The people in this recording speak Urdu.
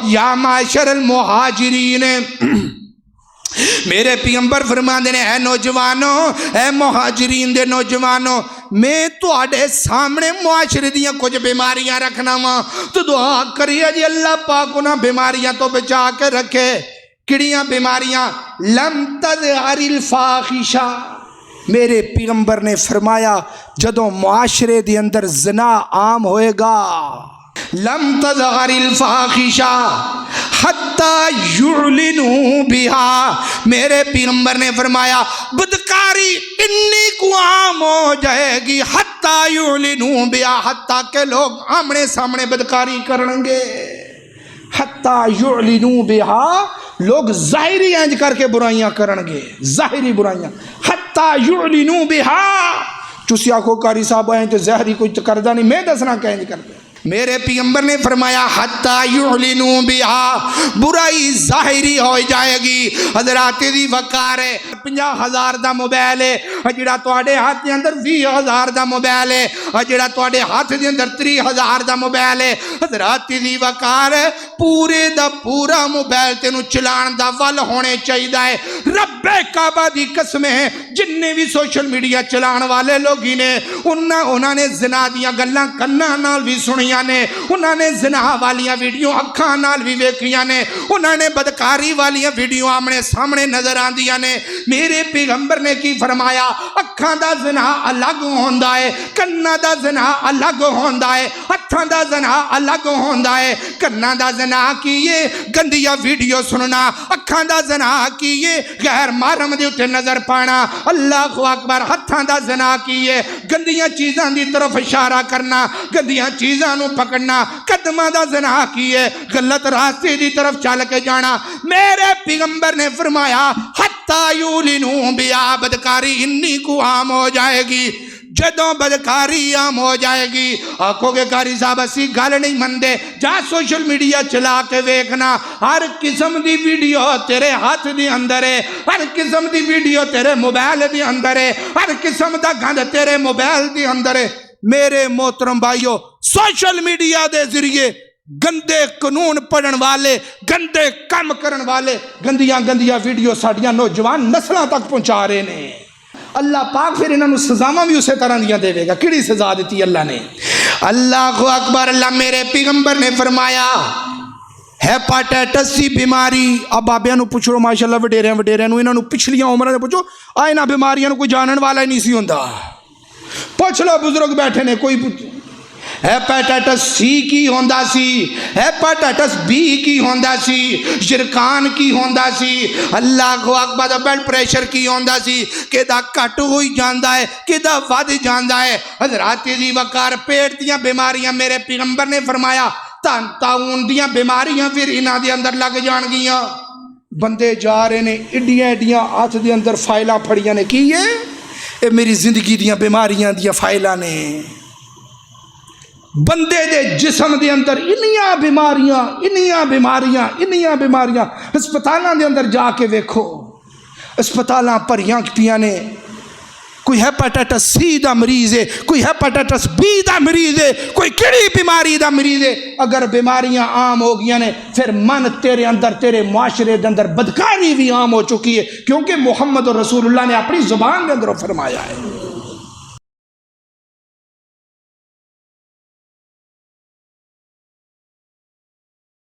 یا معاشر المہاجرین، میرے پیغمبر فرماندے نے اے نوجوانوں، اے مہاجرین دے نوجوانوں، میں تواڈے سامنے معاشرے دیاں کچھ بیماریاں رکھنا وا، تو دعا کریے جی اللہ پاک انہاں بیماریاں تو بچا کے رکھے۔ کڑیاں بیماریاں؟ لم تظہر الفاحشہ، میرے پیغمبر نے فرمایا جدوں معاشرے دے اندر زنا عام ہوئے گا، لم تظہر الفاحشہ حتی یعلنوا بہا، میرے پیغمبر نے فرمایا بدکاری انی کو عام ہو جائے گی، حتی یعلنوا بہا، حتی کہ لوگ آمنے سامنے بدکاری کرنگے، حتی یعلنوا بہا، لوگ ظاہری انج کر کے برائیاں کرنگے، ظاہری برائیاں، حتی یعلنوا بہا۔ چوسی آکھو کاری صاحب آئیں تو ظاہری کوئی کردہ نہیں، میں دسنا کہ انج کرتے، میرے پیغمبر نے فرمایا حتی یعلنوا بہا، برائی ظاہری ہو جائے گی۔ حضرات دی وقار ہے 50,000 دا موبائل ہے، جڑا تواڈے ہاتھ دے اندر 20,000 دا موبائل ہے، جڑا تواڈے ہاتھ دے اندر 30,000 دا موبائل ہے، حضرات دی وقار ہے پورے دا پورا موبائل تینوں چلان دا ول ہونے چاہیے۔ رب کعبہ دی قسم ہے جننے بھی سوشل میڈیا چلان والے لوگ ہی نے انہاں نے زنا دیاں گلاں کناں نال بھی سنی نے، انہوں نے زنا والیاں ویڈیو اکھاں نال بھی ویکھیاں نے، انہوں نے بدکاری والیاں ویڈیو آمنے سامنے نظر آندیاں نے۔ میرے پیغمبر نے کی فرمایا اکھاں دا زنا الگ ہوندا ہے، کناں دا زنا الگ ہوندا ہے، ہتھاں دا زنا الگ ہوندا ہے۔ کناں دا زنا کیے گندیاں ویڈیو سننا، اکھاں دا زنا کیے غیر محرم دے اوتے نظر پانا، اللہ اکبر۔ ہتھاں دا زنا کیے گندیاں چیزاں دی طرف اشارہ کرنا، گندیاں چیزاں پکڑنا، قدمہ دا زنا کیے غلط راستے دی طرف چل کے جانا۔ میرے پیغمبر نے فرمایا حتی یعلنوا بہا، بدکاری انی کو عام ہو جائے گی۔ جدوں بدکاری عام ہو جائے گی آنکھوں کے قاری صاحب اسی گل نہیں مندے، جا سوشل میڈیا چلا کے ویکھنا، ہر قسم دی ویڈیو تیرے ہاتھ دی اندر ہے، ہر قسم دی ویڈیو تیرے موبائل دی اندر ہے، ہر قسم دا گند تیرے موبائل دی اندر ہے۔ میرے محترم بھائیو، سوشل میڈیا دے ذریعے گندے قانون پڑھن والے، گندے کام کرن والے گندیاں ویڈیو ساڑیاں نوجوان نسلوں تک پہنچا رہے ہیں۔ اللہ پاک پھر انہوں سزاواں بھی اسی طرح دیا دے گا۔ کیڑی سزا دیتی اللہ نے؟ اللہ اکبر۔ اللہ میرے پیغمبر نے فرمایا ہیپاٹائٹس سی بیماری، اب بابیاں نو پوچھو ماشاءاللہ وڈیریاں نو، انہاں نو پچھلیاں عمراں دے پوچھو آئنا بیماریاں نو کوئی جانن والا ہی نہیں سی ہوندا۔ پوچھ لو بزرگ بیٹھے نے، کوئی ہیپاٹائٹس سی کی ہوندا سی، ہیپاٹائٹس بی کی ہوندا سی، شرکان کی ہوندا سی، اللہ اکبر، بلڈ پریشر کی ہوندا سی، کدا کٹ ہوئی جاندا ہے، کدا ود جاندا ہے۔ حضرات دی وقار، پیٹ دیاں بیماریاں میرے پیغمبر نے فرمایا طاعون دیاں بیماریاں پھر انہاں دے اندر لگ جان گیاں۔ بندے جا رہے نے ایڈیاں ہاتھ دے اندر فائلاں پھڑیاں نے، کی اے میری زندگی دیاں بیماریاں دیاں فائلاں نے۔ بندے دے جسم دے اندر انیاں بیماریاں ہسپتالاں دے اندر جا کے ویکھو، ہسپتالاں بھریاں پیاں نے۔ کوئی ہیپاٹائٹس سی دا مریض ہے، کوئی ہیپاٹائٹس بی دا مریض ہے، کوئی کیڑی بیماری دا مریض ہے۔ اگر بیماریاں عام ہو گیا نے پھر من تیرے اندر، تیرے معاشرے دے اندر بدکاری بھی عام ہو چکی ہے، کیونکہ محمد رسول اللہ نے اپنی زبان دے اندر فرمایا ہے۔